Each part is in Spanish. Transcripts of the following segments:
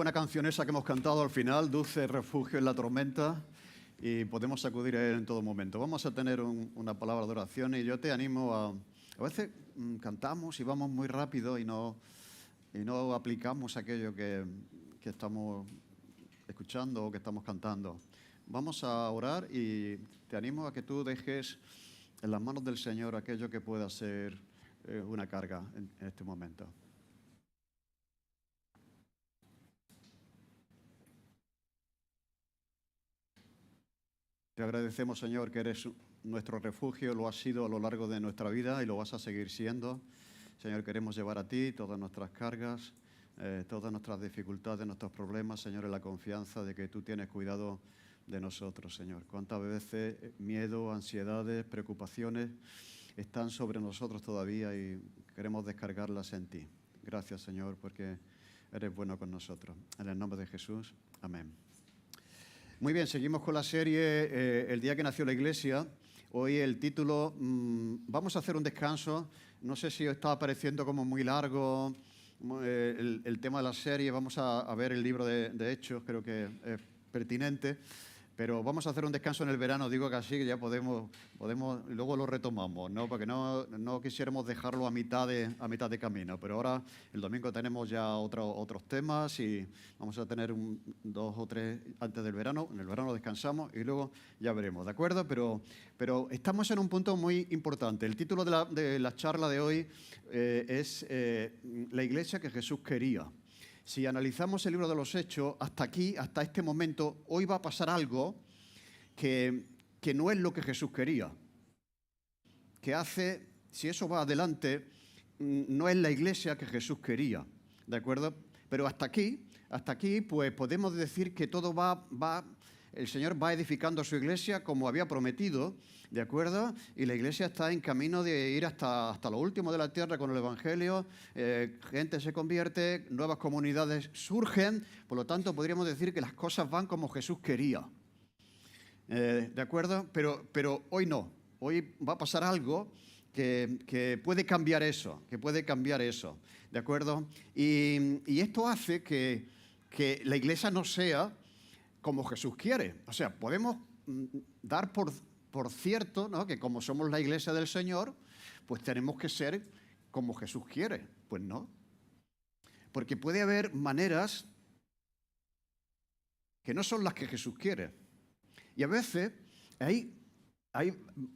buena canción esa que hemos cantado al final, Dulce refugio en la tormenta, y podemos acudir a él en todo momento. Vamos a tener una palabra de oración y yo te animo a veces cantamos y vamos muy rápido y no aplicamos aquello que estamos escuchando o que estamos cantando. Vamos a orar y te animo a que tú dejes en las manos del Señor aquello que pueda ser una carga en este momento. Te agradecemos, Señor, que eres nuestro refugio, lo has sido a lo largo de nuestra vida y lo vas a seguir siendo. Señor, queremos llevar a ti todas nuestras cargas, todas nuestras dificultades, nuestros problemas, Señor, en la confianza de que tú tienes cuidado de nosotros, Señor. Cuántas veces miedo, ansiedades, preocupaciones están sobre nosotros todavía y queremos descargarlas en ti. Gracias, Señor, porque eres bueno con nosotros. En el nombre de Jesús, amén. Muy bien, seguimos con la serie El día que nació la Iglesia. Hoy el título, vamos a hacer un descanso. No sé si os está pareciendo como muy largo el tema de la serie. Vamos a ver el libro de Hechos, creo que es pertinente. Pero vamos a hacer un descanso en el verano, digo que así que ya podemos luego lo retomamos, ¿no? Porque no quisiéramos dejarlo a mitad de camino. Pero ahora el domingo tenemos ya otros temas y vamos a tener 2 o 3 antes del verano. En el verano descansamos y luego ya veremos, ¿de acuerdo? Pero estamos en un punto muy importante. El título de la charla de hoy es La iglesia que Jesús quería. Si analizamos el libro de los Hechos, hasta aquí, hasta este momento, hoy va a pasar algo que no es lo que Jesús quería. Si eso va adelante, no es la iglesia que Jesús quería, ¿de acuerdo? Pero hasta aquí, pues podemos decir que todo el Señor va edificando su iglesia como había prometido, ¿de acuerdo? Y la iglesia está en camino de ir hasta lo último de la tierra con el Evangelio. Gente se convierte, nuevas comunidades surgen. Por lo tanto, podríamos decir que las cosas van como Jesús quería. ¿De acuerdo? Pero hoy no. Hoy va a pasar algo que puede cambiar eso. ¿De acuerdo? Y esto hace que la iglesia no sea como Jesús quiere. O sea, podemos dar por cierto, ¿no?, que como somos la iglesia del Señor, pues tenemos que ser como Jesús quiere. Pues no. Porque puede haber maneras que no son las que Jesús quiere. Y a veces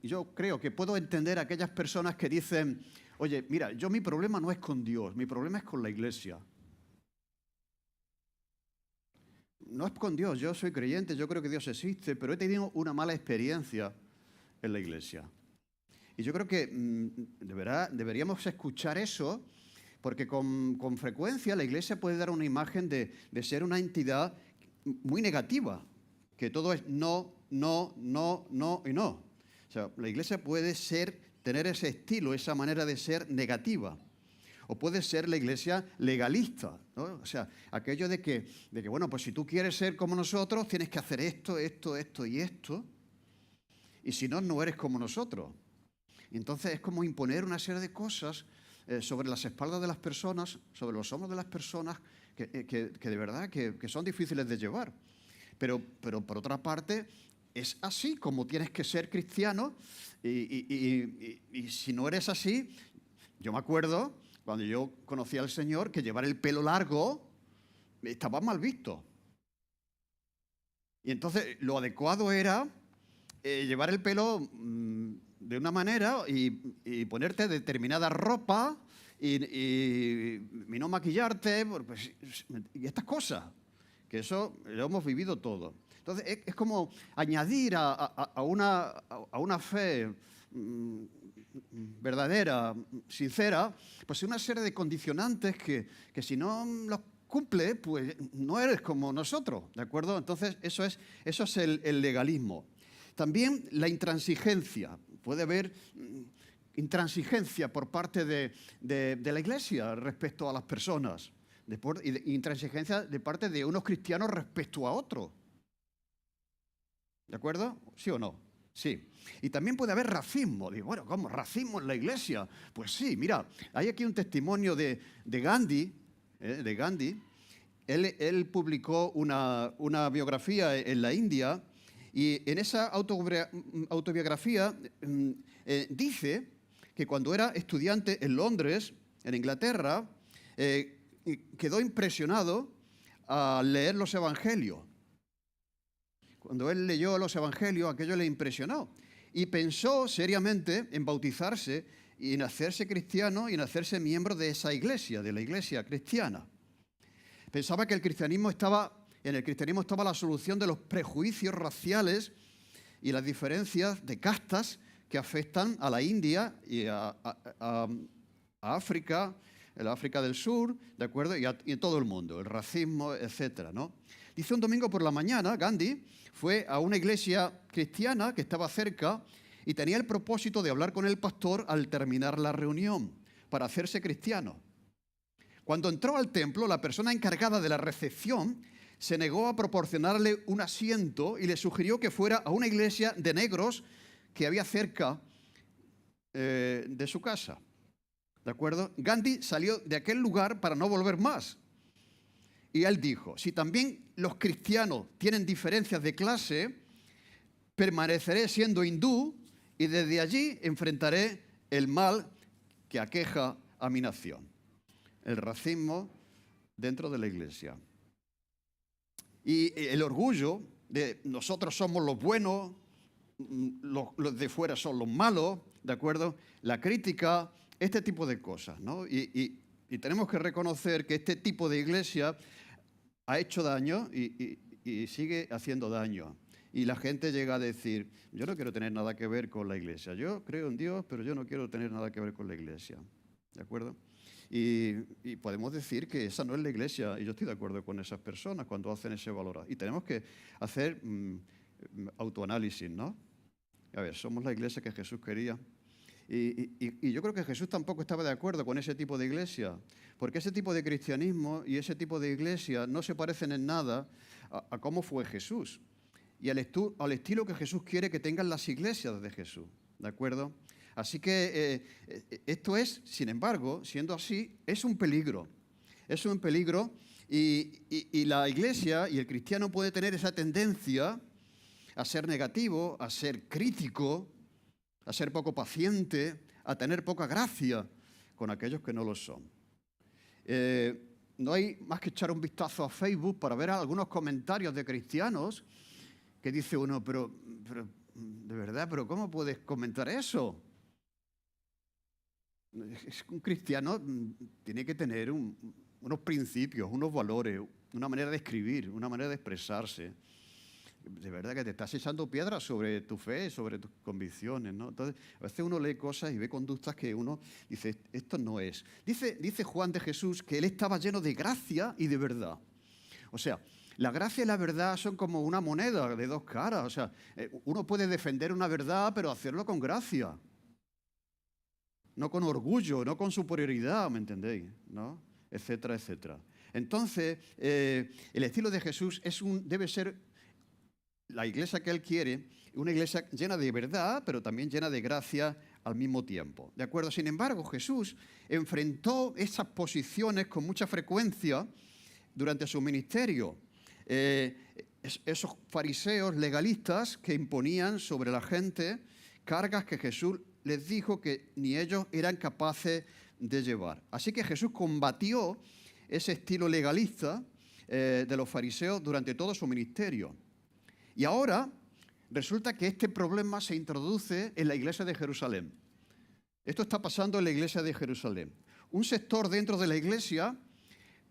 yo creo que puedo entender a aquellas personas que dicen, oye, mira, mi problema no es con Dios, mi problema es con la iglesia. No es con Dios, yo soy creyente, yo creo que Dios existe, pero he tenido una mala experiencia en la iglesia. Y yo creo que deberíamos escuchar eso, porque con frecuencia la iglesia puede dar una imagen de ser una entidad muy negativa, que todo es no y no. O sea, la iglesia puede tener ese estilo, esa manera de ser negativa. O puede ser la iglesia legalista, ¿no? O sea, aquello de que, bueno, pues si tú quieres ser como nosotros, tienes que hacer esto y esto. Y si no, no eres como nosotros. Y entonces es como imponer una serie de cosas sobre las espaldas de las personas, sobre los hombros de las personas, que de verdad que son difíciles de llevar. Pero por otra parte, es así como tienes que ser cristiano. Y si no eres así, yo me acuerdo cuando yo conocí al Señor, que llevar el pelo largo estaba mal visto. Y entonces lo adecuado era llevar el pelo de una manera y ponerte determinada ropa y no maquillarte, pues, y estas cosas, que eso lo hemos vivido todo. Entonces es como añadir a una fe verdadera, sincera, pues una serie de condicionantes que si no los cumple, pues no eres como nosotros, ¿de acuerdo? Entonces eso es el legalismo. También la intransigencia. Puede haber intransigencia por parte de la iglesia respecto a las personas. Y intransigencia de parte de unos cristianos respecto a otros. ¿De acuerdo? ¿Sí o no? Sí. Y también puede haber racismo. Digo, bueno, ¿cómo? ¿Racismo en la iglesia? Pues sí, mira, hay aquí un testimonio de Gandhi, él publicó una biografía en la India y en esa autobiografía dice que cuando era estudiante en Londres, en Inglaterra, quedó impresionado al leer los evangelios. Cuando él leyó los evangelios, aquello le impresionó y pensó seriamente en bautizarse y en hacerse cristiano y en hacerse miembro de esa iglesia, de la iglesia cristiana. Pensaba que en el cristianismo estaba la solución de los prejuicios raciales y las diferencias de castas que afectan a la India y a África, el África del Sur, ¿de acuerdo? Y en todo el mundo, el racismo, etcétera, ¿no? Dice, un domingo por la mañana, Gandhi fue a una iglesia cristiana que estaba cerca y tenía el propósito de hablar con el pastor al terminar la reunión para hacerse cristiano. Cuando entró al templo, la persona encargada de la recepción se negó a proporcionarle un asiento y le sugirió que fuera a una iglesia de negros que había cerca de su casa. ¿De acuerdo? Gandhi salió de aquel lugar para no volver más. Y él dijo, si también los cristianos tienen diferencias de clase, permaneceré siendo hindú y desde allí enfrentaré el mal que aqueja a mi nación. El racismo dentro de la iglesia. Y el orgullo de nosotros somos los buenos, los de fuera son los malos, ¿de acuerdo? La crítica, este tipo de cosas, ¿no? Y tenemos que reconocer que este tipo de iglesia ha hecho daño y sigue haciendo daño. Y la gente llega a decir, yo no quiero tener nada que ver con la iglesia. Yo creo en Dios, pero yo no quiero tener nada que ver con la iglesia. ¿De acuerdo? Y podemos decir que esa no es la iglesia, y yo estoy de acuerdo con esas personas cuando hacen ese valor. Y tenemos que hacer autoanálisis, ¿no? A ver, somos la iglesia que Jesús quería. Y yo creo que Jesús tampoco estaba de acuerdo con ese tipo de iglesia, porque ese tipo de cristianismo y ese tipo de iglesia no se parecen en nada a cómo fue Jesús y al estilo que Jesús quiere que tengan las iglesias de Jesús, ¿de acuerdo? Así que esto es, sin embargo, siendo así, es un peligro. Es un peligro y la iglesia y el cristiano puede tener esa tendencia a ser negativo, a ser crítico, a ser poco paciente, a tener poca gracia con aquellos que no lo son. No hay más que echar un vistazo a Facebook para ver algunos comentarios de cristianos que dice uno, pero de verdad, pero ¿cómo puedes comentar eso? Un cristiano tiene que tener unos principios, unos valores, una manera de escribir, una manera de expresarse. De verdad que te estás echando piedras sobre tu fe, sobre tus convicciones, ¿no? Entonces, a veces uno lee cosas y ve conductas que uno dice, esto no es. Dice Juan de Jesús que él estaba lleno de gracia y de verdad. O sea, la gracia y la verdad son como una moneda de dos caras. O sea, uno puede defender una verdad, pero hacerlo con gracia. No con orgullo, no con superioridad, ¿me entendéis? ¿No? Etcétera, etcétera. Entonces, el estilo de Jesús debe ser la iglesia que él quiere, una iglesia llena de verdad, pero también llena de gracia al mismo tiempo. ¿De acuerdo? Sin embargo, Jesús enfrentó esas posiciones con mucha frecuencia durante su ministerio. Esos fariseos legalistas que imponían sobre la gente cargas que Jesús les dijo que ni ellos eran capaces de llevar. Así que Jesús combatió ese estilo legalista de los fariseos durante todo su ministerio. Y ahora resulta que este problema se introduce en la iglesia de Jerusalén. Esto está pasando en la iglesia de Jerusalén. Un sector dentro de la iglesia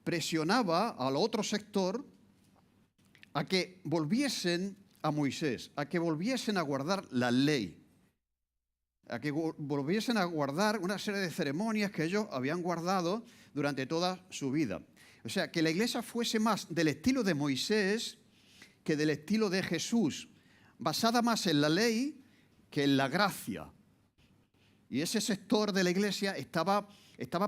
presionaba al otro sector a que volviesen a Moisés, a que volviesen a guardar la ley, a que volviesen a guardar una serie de ceremonias que ellos habían guardado durante toda su vida. O sea, que la iglesia fuese más del estilo de Moisés que del estilo de Jesús, basada más en la ley que en la gracia. Y ese sector de la iglesia estaba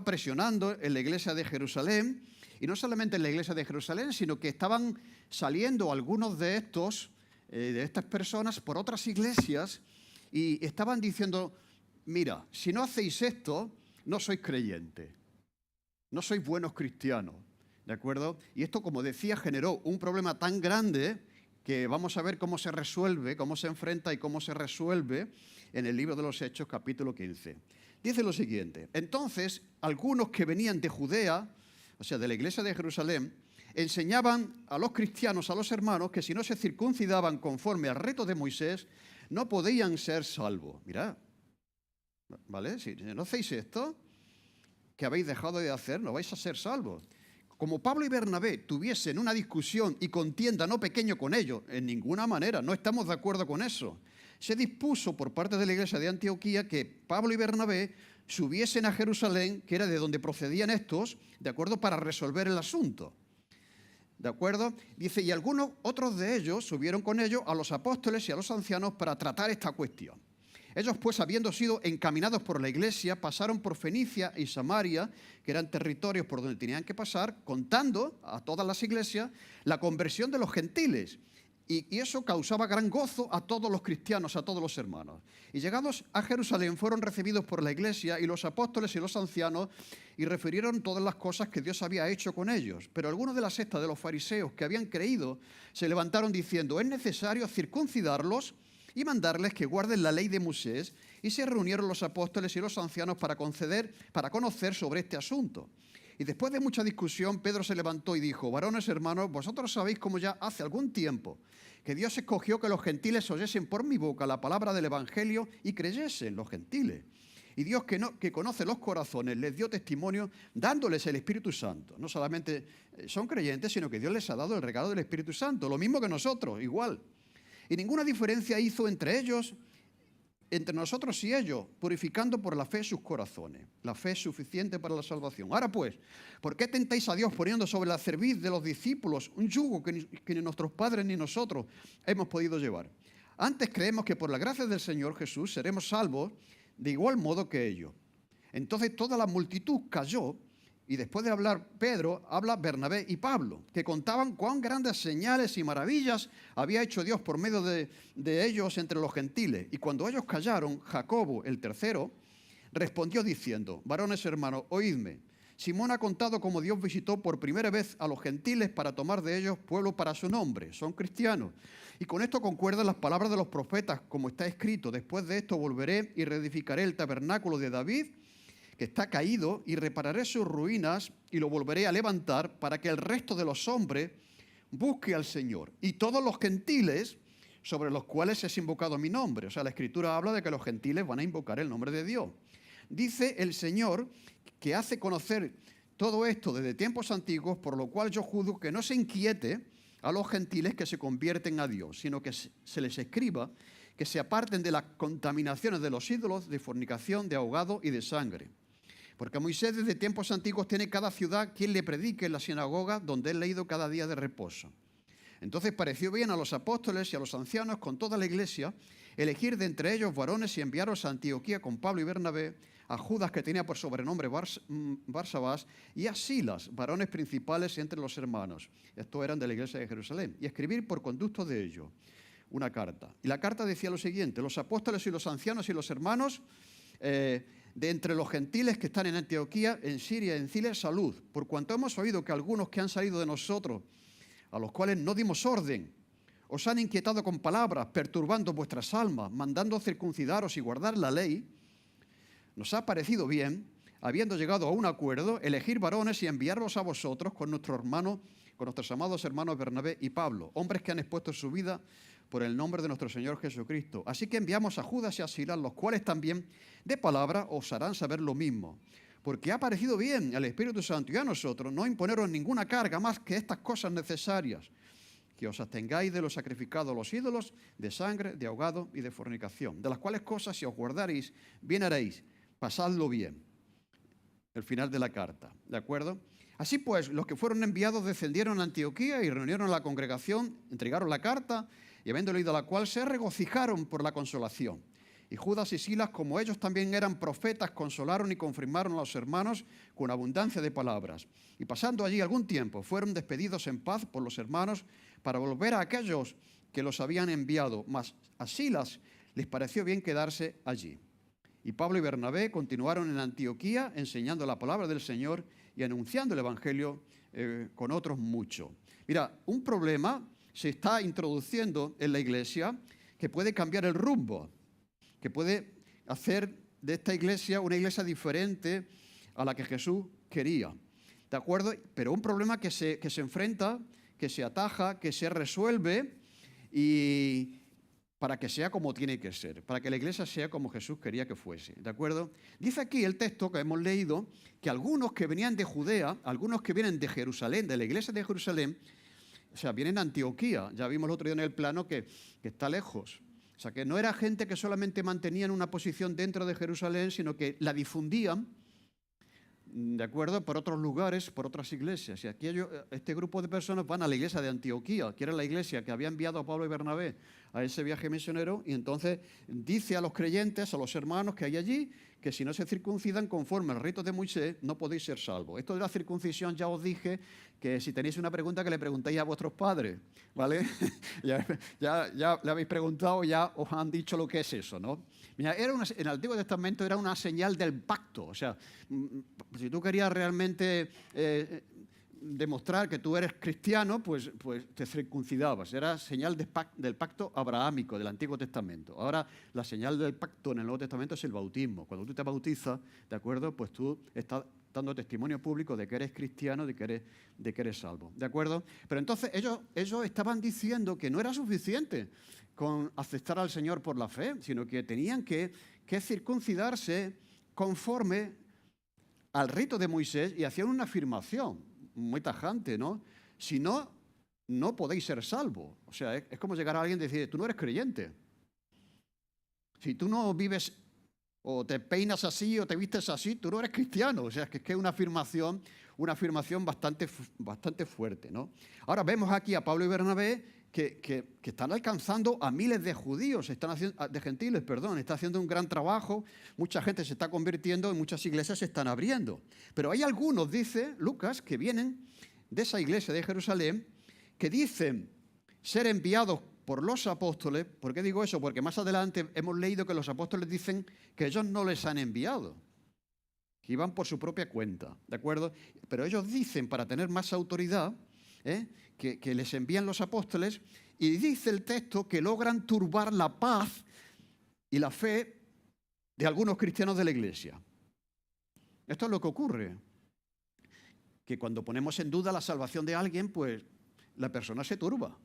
presionando en la iglesia de Jerusalén, y no solamente en la iglesia de Jerusalén, sino que estaban saliendo algunos de estas personas por otras iglesias y estaban diciendo, mira, si no hacéis esto, no sois creyentes, no sois buenos cristianos. ¿de acuerdo? Y esto, como decía, generó un problema tan grande que vamos a ver cómo se resuelve, cómo se enfrenta y cómo se resuelve en el libro de los Hechos, capítulo 15. Dice lo siguiente: entonces, algunos que venían de Judea, o sea, de la iglesia de Jerusalén, enseñaban a los cristianos, a los hermanos, que si no se circuncidaban conforme al rito de Moisés, no podían ser salvos. Mirad, ¿vale? Si no hacéis esto, que habéis dejado de hacer, no vais a ser salvos. Como Pablo y Bernabé tuviesen una discusión y contienda no pequeño con ellos, en ninguna manera, no estamos de acuerdo con eso, se dispuso por parte de la iglesia de Antioquía que Pablo y Bernabé subiesen a Jerusalén, que era de donde procedían estos, ¿de acuerdo?, para resolver el asunto. ¿De acuerdo? Dice, y algunos otros de ellos subieron con ellos a los apóstoles y a los ancianos para tratar esta cuestión. Ellos, pues, habiendo sido encaminados por la iglesia, pasaron por Fenicia y Samaria, que eran territorios por donde tenían que pasar, contando a todas las iglesias la conversión de los gentiles. Y eso causaba gran gozo a todos los cristianos, a todos los hermanos. Y llegados a Jerusalén fueron recibidos por la iglesia y los apóstoles y los ancianos y refirieron todas las cosas que Dios había hecho con ellos. Pero algunos de la secta de los fariseos que habían creído se levantaron diciendo, es necesario circuncidarlos y mandarles que guarden la ley de Moisés, y se reunieron los apóstoles y los ancianos para conocer sobre este asunto. Y después de mucha discusión, Pedro se levantó y dijo, varones hermanos, vosotros sabéis cómo ya hace algún tiempo que Dios escogió que los gentiles oyesen por mi boca la palabra del evangelio y creyesen los gentiles. Y Dios, que conoce los corazones, les dio testimonio dándoles el Espíritu Santo. No solamente son creyentes, sino que Dios les ha dado el regalo del Espíritu Santo, lo mismo que nosotros, igual. Y ninguna diferencia hizo entre ellos, entre nosotros y ellos, purificando por la fe sus corazones. La fe es suficiente para la salvación. Ahora pues, ¿por qué tentáis a Dios poniendo sobre la cerviz de los discípulos un yugo que ni nuestros padres ni nosotros hemos podido llevar? Antes creemos que por la gracia del Señor Jesús seremos salvos de igual modo que ellos. Entonces toda la multitud calló. Y después de hablar Pedro, habla Bernabé y Pablo, que contaban cuán grandes señales y maravillas había hecho Dios por medio de ellos entre los gentiles. Y cuando ellos callaron, Jacobo, el tercero, respondió diciendo, varones hermanos, oídme. Simón ha contado cómo Dios visitó por primera vez a los gentiles para tomar de ellos pueblo para su nombre. Son cristianos. Y con esto concuerdan las palabras de los profetas, como está escrito, después de esto volveré y reedificaré el tabernáculo de David, que está caído, y repararé sus ruinas y lo volveré a levantar para que el resto de los hombres busque al Señor. Y todos los gentiles sobre los cuales es invocado mi nombre. O sea, la Escritura habla de que los gentiles van a invocar el nombre de Dios. Dice el Señor que hace conocer todo esto desde tiempos antiguos, por lo cual yo juzgo que no se inquiete a los gentiles que se convierten a Dios, sino que se les escriba que se aparten de las contaminaciones de los ídolos, de fornicación, de ahogado y de sangre. Porque Moisés desde tiempos antiguos tiene cada ciudad quien le predique en la sinagoga donde es leído cada día de reposo. Entonces pareció bien a los apóstoles y a los ancianos con toda la iglesia elegir de entre ellos varones y enviarlos a Antioquía con Pablo y Bernabé, a Judas, que tenía por sobrenombre Barsabás, y a Silas, varones principales entre los hermanos. Estos eran de la iglesia de Jerusalén. Y escribir por conducto de ellos una carta. Y la carta decía lo siguiente, los apóstoles y los ancianos y los hermanos de entre los gentiles que están en Antioquía, en Siria, en Cilicia, salud, por cuanto hemos oído que algunos que han salido de nosotros, a los cuales no dimos orden, os han inquietado con palabras, perturbando vuestras almas, mandando circuncidaros y guardar la ley, nos ha parecido bien, habiendo llegado a un acuerdo, elegir varones y enviarlos a vosotros con nuestros amados hermanos Bernabé y Pablo, hombres que han expuesto su vida por el nombre de nuestro Señor Jesucristo. Así que enviamos a Judas y a Silas, los cuales también de palabra os harán saber lo mismo. Porque ha parecido bien al Espíritu Santo y a nosotros no imponeros ninguna carga más que estas cosas necesarias, que os abstengáis de lo sacrificado a los ídolos, de sangre, de ahogado y de fornicación, de las cuales cosas si os guardaréis, bien haréis, pasadlo bien. El final de la carta, ¿de acuerdo? Así pues, los que fueron enviados descendieron a Antioquía y reunieron a la congregación, entregaron la carta, y habiendo leído la cual, se regocijaron por la consolación. Y Judas y Silas, como ellos también eran profetas, consolaron y confirmaron a los hermanos con abundancia de palabras. Y pasando allí algún tiempo, fueron despedidos en paz por los hermanos para volver a aquellos que los habían enviado. Mas a Silas les pareció bien quedarse allí. Y Pablo y Bernabé continuaron en Antioquía enseñando la palabra del Señor y anunciando el Evangelio con otros mucho. Mira, un problema se está introduciendo en la iglesia que puede cambiar el rumbo, que puede hacer de esta iglesia una iglesia diferente a la que Jesús quería. ¿De acuerdo? Pero un problema que se enfrenta, que se ataja, que se resuelve y para que sea como tiene que ser, para que la iglesia sea como Jesús quería que fuese. ¿De acuerdo? Dice aquí el texto que hemos leído que algunos que venían de Judea, algunos que vienen de Jerusalén, de la iglesia de Jerusalén, o sea, vienen de Antioquía. Ya vimos el otro día en el plano que está lejos. O sea, que no era gente que solamente mantenían una posición dentro de Jerusalén, sino que la difundían, ¿de acuerdo?, por otros lugares, por otras iglesias. Y aquí este grupo de personas van a la iglesia de Antioquía, que era la iglesia que había enviado a Pablo y Bernabé a ese viaje misionero, y entonces dice a los creyentes, a los hermanos que hay allí, que si no se circuncidan conforme al rito de Moisés, no podéis ser salvos. Esto de la circuncisión ya os dije que si tenéis una pregunta que le preguntéis a vuestros padres, ¿vale? ya le habéis preguntado, ya os han dicho lo que es eso, ¿no? Mira, en el Antiguo Testamento era una señal del pacto. O sea, si tú querías realmente demostrar que tú eres cristiano, pues te circuncidabas. Era señal del pacto abrahámico del Antiguo Testamento. Ahora, la señal del pacto en el Nuevo Testamento es el bautismo. Cuando tú te bautizas, ¿de acuerdo? Pues tú estás dando testimonio público de que eres cristiano, de que eres salvo. ¿De acuerdo? Pero entonces ellos estaban diciendo que no era suficiente con aceptar al Señor por la fe, sino que tenían que circuncidarse conforme al rito de Moisés y hacían una afirmación muy tajante, ¿no? Si no, no podéis ser salvos. O sea, es como llegar a alguien y decir, tú no eres creyente. Si tú no vives o te peinas así o te vistes así, tú no eres cristiano. O sea, es que es una afirmación bastante fuerte, ¿no? Ahora vemos aquí a Pablo y Bernabé que están alcanzando a miles de judíos, de gentiles, están haciendo un gran trabajo, mucha gente se está convirtiendo y muchas iglesias se están abriendo. Pero hay algunos, dice Lucas, que vienen de esa iglesia de Jerusalén, que dicen ser enviados por los apóstoles. ¿Por qué digo eso? Porque más adelante hemos leído que los apóstoles dicen que ellos no les han enviado, que iban por su propia cuenta, ¿de acuerdo? Pero ellos dicen, para tener más autoridad, que les envían los apóstoles, y dice el texto que logran turbar la paz y la fe de algunos cristianos de la iglesia. Esto es lo que ocurre, que cuando ponemos en duda la salvación de alguien, pues la persona se turba,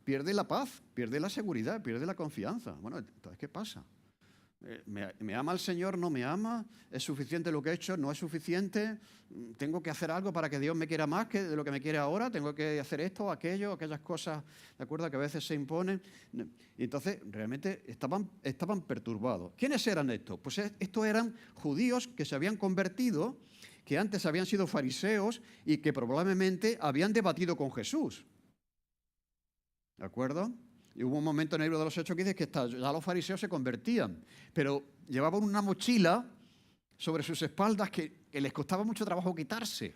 pierde la paz, pierde la seguridad, pierde la confianza. Bueno, entonces, ¿qué pasa? ¿Me ama el Señor? ¿No me ama? ¿Es suficiente lo que he hecho? ¿No es suficiente? ¿Tengo que hacer algo para que Dios me quiera más que de lo que me quiere ahora? ¿Tengo que hacer esto, aquello, aquellas cosas, de acuerdo, que a veces se imponen? Y entonces realmente estaban perturbados. ¿Quiénes eran estos? Pues estos eran judíos que se habían convertido, que antes habían sido fariseos y que probablemente habían debatido con Jesús. ¿De acuerdo? Y hubo un momento en el libro de los Hechos que dice que ya los fariseos se convertían, pero llevaban una mochila sobre sus espaldas que les costaba mucho trabajo quitarse,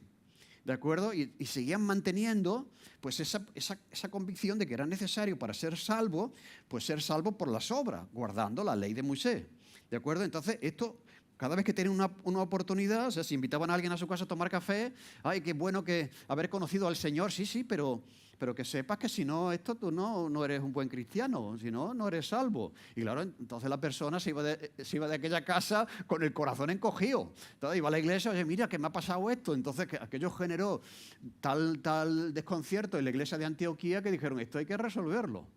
¿de acuerdo? Y seguían manteniendo pues esa convicción de que era necesario para ser salvo, pues ser salvo por las obras, guardando la ley de Moisés, ¿de acuerdo? Entonces esto, cada vez que tenían una oportunidad, o sea, si invitaban a alguien a su casa a tomar café, ¡ay, qué bueno que haber conocido al Señor! Sí, pero que sepas que si no, tú no eres un buen cristiano, si no, no eres salvo. Y claro, entonces la persona se iba de aquella casa con el corazón encogido. Entonces iba a la iglesia, oye, mira, que me ha pasado esto. Entonces aquello generó tal desconcierto en la iglesia de Antioquía que dijeron, esto hay que resolverlo.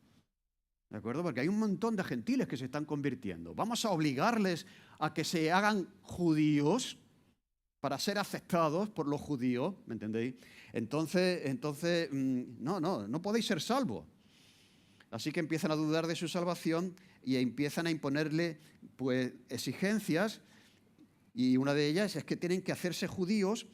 ¿De acuerdo? Porque hay un montón de gentiles que se están convirtiendo. Vamos a obligarles a que se hagan judíos para ser aceptados por los judíos, ¿me entendéis? Entonces, no podéis ser salvos. Así que empiezan a dudar de su salvación y empiezan a imponerle pues, exigencias, y una de ellas es que tienen que hacerse judíos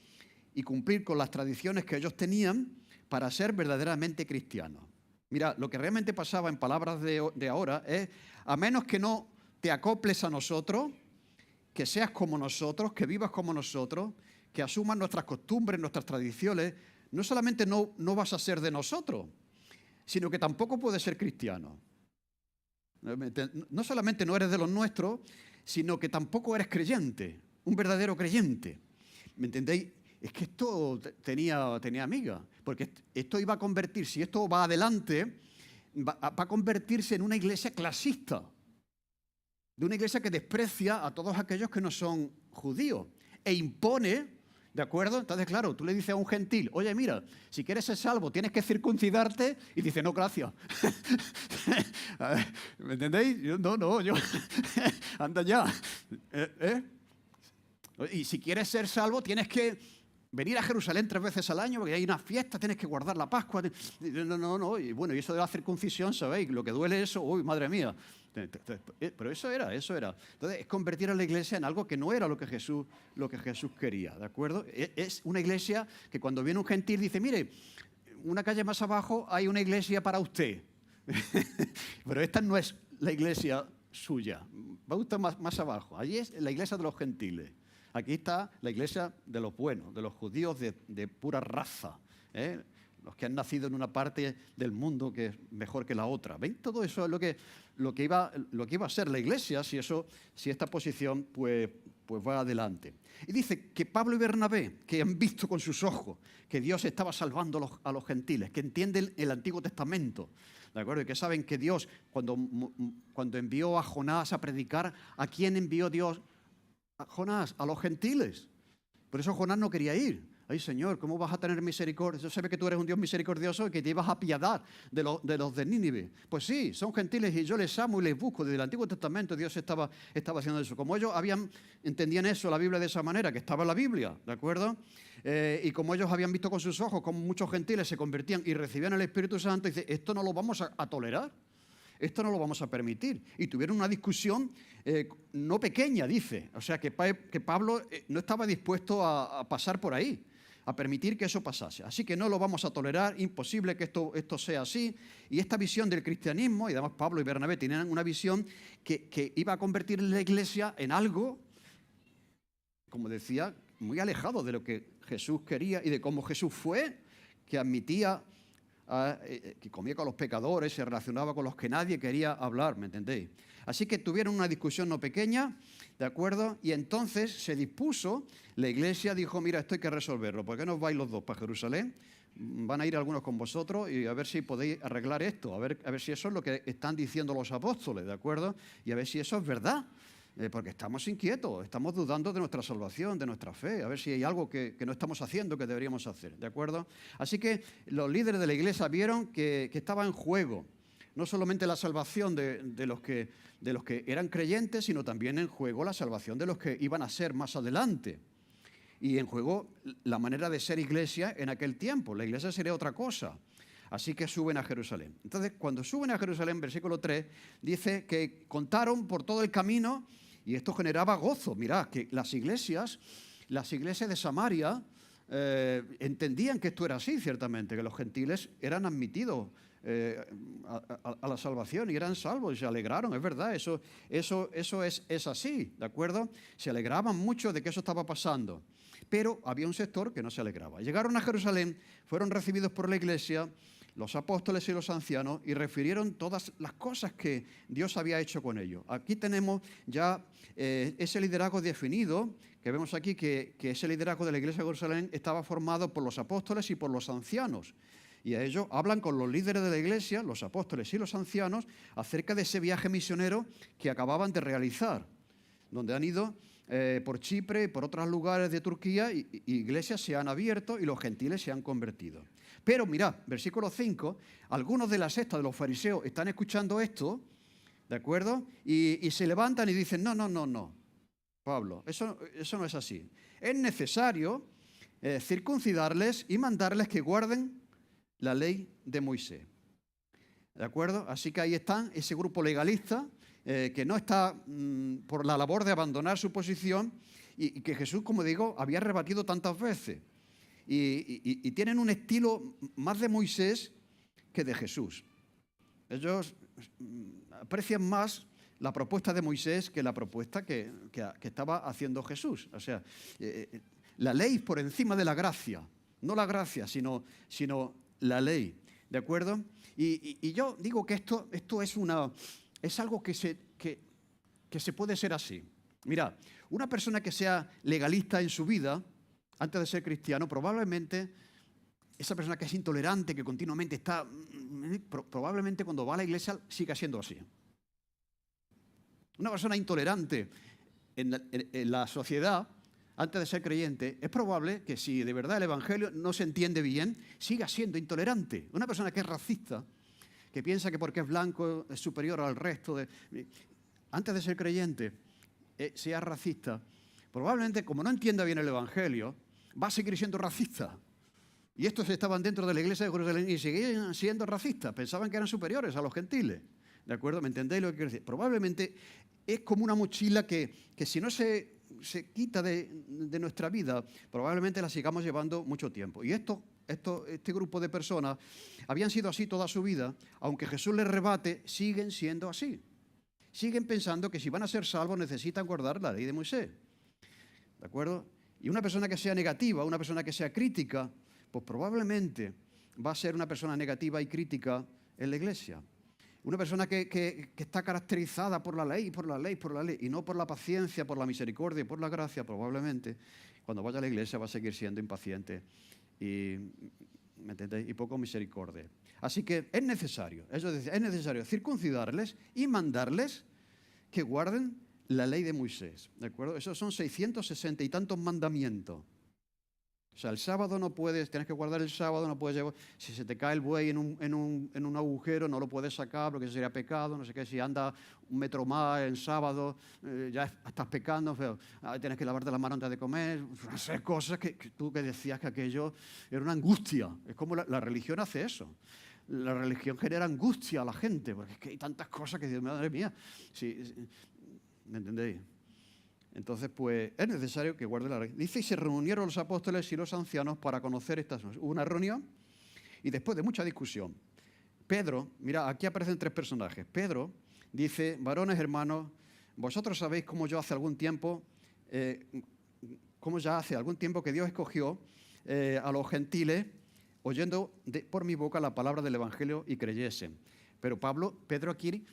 y cumplir con las tradiciones que ellos tenían para ser verdaderamente cristianos. Mira, lo que realmente pasaba en palabras de ahora es, a menos que no te acoples a nosotros, que seas como nosotros, que vivas como nosotros, que asumas nuestras costumbres, nuestras tradiciones, no solamente no vas a ser de nosotros, sino que tampoco puedes ser cristiano. No solamente no eres de los nuestros, sino que tampoco eres creyente, un verdadero creyente. ¿Me entendéis? es que esto tenía miga, porque esto iba a convertir, si esto va adelante, va a convertirse en una iglesia clasista, de una iglesia que desprecia a todos aquellos que no son judíos e impone, ¿de acuerdo? Entonces, claro, tú le dices a un gentil, oye, mira, si quieres ser salvo tienes que circuncidarte, y dice, no, gracias. ¿Me entendéis? Yo anda ya. Y si quieres ser salvo tienes que venir a Jerusalén 3 veces al año, porque hay una fiesta, tienes que guardar la Pascua. No. Y bueno, y eso de la circuncisión, ¿sabéis? Lo que duele eso, uy, madre mía. Pero eso era. Entonces, es convertir a la iglesia en algo que no era lo que Jesús quería, ¿de acuerdo? Es una iglesia que cuando viene un gentil dice, mire, una calle más abajo hay una iglesia para usted. Pero esta no es la iglesia suya. Va usted más abajo. Allí es la iglesia de los gentiles. Aquí está la iglesia de los buenos, de los judíos de pura raza, ¿eh? Los que han nacido en una parte del mundo que es mejor que la otra. ¿Ven? Todo eso es lo que iba a ser la iglesia si esta posición pues va adelante. Y dice que Pablo y Bernabé, que han visto con sus ojos que Dios estaba salvando a los gentiles, que entienden el Antiguo Testamento, ¿de acuerdo? Y que saben que Dios, cuando envió a Jonás a predicar, ¿a quién envió Dios? A Jonás, a los gentiles. Por eso Jonás no quería ir. Ay, Señor, ¿cómo vas a tener misericordia? Yo sé que tú eres un Dios misericordioso y que te ibas a apiadar de los de Nínive. Pues sí, son gentiles y yo les amo y les busco. Desde el Antiguo Testamento Dios estaba haciendo eso. Como ellos entendían eso, la Biblia de esa manera, que estaba en la Biblia, ¿de acuerdo? Y como ellos habían visto con sus ojos cómo muchos gentiles se convertían y recibían el Espíritu Santo, dice, esto no lo vamos a tolerar. Esto no lo vamos a permitir. Y tuvieron una discusión no pequeña, dice. O sea, que Pablo no estaba dispuesto a pasar por ahí, a permitir que eso pasase. Así que no lo vamos a tolerar, imposible que esto sea así. Y esta visión del cristianismo, y además Pablo y Bernabé tenían una visión que iba a convertir la iglesia en algo, como decía, muy alejado de lo que Jesús quería y de cómo Jesús fue, que admitía que comía con los pecadores, se relacionaba con los que nadie quería hablar, ¿me entendéis? Así que tuvieron una discusión no pequeña, ¿de acuerdo? Y entonces se dispuso, la iglesia dijo, mira, esto hay que resolverlo, ¿por qué no os vais los dos para Jerusalén? Van a ir algunos con vosotros y a ver si podéis arreglar esto, a ver si eso es lo que están diciendo los apóstoles, ¿de acuerdo? Y a ver si eso es verdad. Porque estamos inquietos, estamos dudando de nuestra salvación, de nuestra fe, a ver si hay algo que no estamos haciendo que deberíamos hacer, ¿de acuerdo? Así que los líderes de la iglesia vieron que estaba en juego no solamente la salvación de los que eran creyentes, sino también en juego la salvación de los que iban a ser más adelante. Y en juego la manera de ser iglesia en aquel tiempo. La iglesia sería otra cosa. Así que suben a Jerusalén. Entonces, cuando suben a Jerusalén, versículo 3, dice que contaron por todo el camino y esto generaba gozo. Mirad, que las iglesias de Samaria entendían que esto era así, ciertamente, que los gentiles eran admitidos a la salvación y eran salvos y se alegraron, es verdad, eso es así, ¿de acuerdo? Se alegraban mucho de que eso estaba pasando, pero había un sector que no se alegraba. Llegaron a Jerusalén, fueron recibidos por la iglesia, los apóstoles y los ancianos, y refirieron todas las cosas que Dios había hecho con ellos. Aquí tenemos ya ese liderazgo definido, que vemos aquí que ese liderazgo de la iglesia de Jerusalén estaba formado por los apóstoles y por los ancianos. Y a ellos hablan con los líderes de la iglesia, los apóstoles y los ancianos, acerca de ese viaje misionero que acababan de realizar, donde han ido por Chipre y por otros lugares de Turquía, y iglesias se han abierto y los gentiles se han convertido. Pero mirad, versículo 5, algunos de la secta de los fariseos están escuchando esto, ¿de acuerdo? Y se levantan y dicen, no, Pablo, eso no es así. Es necesario circuncidarles y mandarles que guarden la ley de Moisés. ¿De acuerdo? Así que ahí están, ese grupo legalista que no está por la labor de abandonar su posición y que Jesús, como digo, había rebatido tantas veces. Y tienen un estilo más de Moisés que de Jesús. Ellos aprecian más la propuesta de Moisés que la propuesta que estaba haciendo Jesús. O sea, la ley por encima de la gracia. No la gracia, sino la ley. ¿De acuerdo? Y yo digo que esto es algo que se puede ser así. Mira, una persona que sea legalista en su vida antes de ser cristiano, probablemente esa persona que es intolerante, que continuamente está, probablemente cuando va a la iglesia siga siendo así. Una persona intolerante en la sociedad, antes de ser creyente, es probable que si de verdad el evangelio no se entiende bien, siga siendo intolerante. Una persona que es racista, que piensa que porque es blanco es superior al resto, antes de ser creyente, sea racista, probablemente como no entienda bien el evangelio, va a seguir siendo racista. Y estos estaban dentro de la iglesia de Jerusalén y seguían siendo racistas, pensaban que eran superiores a los gentiles. ¿De acuerdo? ¿Me entendéis lo que quiero decir? Probablemente es como una mochila que si no se quita de nuestra vida, probablemente la sigamos llevando mucho tiempo. Y este grupo de personas habían sido así toda su vida, aunque Jesús les rebate, siguen siendo así. Siguen pensando que si van a ser salvos necesitan guardar la ley de Moisés. ¿De acuerdo? Y una persona que sea negativa, una persona que sea crítica, pues probablemente va a ser una persona negativa y crítica en la iglesia. Una persona que está caracterizada por la ley, y no por la paciencia, por la misericordia y por la gracia, probablemente, cuando vaya a la iglesia va a seguir siendo impaciente y, ¿me entendéis? Y poco misericordia. Así que es necesario circuncidarles y mandarles que guarden la ley de Moisés, ¿de acuerdo? Esos son 660 y tantos mandamientos. O sea, el sábado no puedes, tienes que guardar el sábado, no puedes llevar, si se te cae el buey en un agujero no lo puedes sacar porque eso sería pecado, no sé qué, si anda un metro más el sábado ya estás pecando, pero, tienes que lavarte las manos antes de comer, no sé, cosas que tú que decías que aquello era una angustia. Es como la religión hace eso. La religión genera angustia a la gente, porque es que hay tantas cosas que Dios, madre mía, ¿me entendéis? Entonces, pues, es necesario que guarde la ley. Dice, y se reunieron los apóstoles y los ancianos para conocer estas cosas. Hubo una reunión y después de mucha discusión, Pedro, mira, aquí aparecen tres personajes. Pedro dice, varones hermanos, vosotros sabéis cómo ya hace algún tiempo que Dios escogió a los gentiles oyendo por mi boca la palabra del evangelio y creyesen. Pero Pedro aquí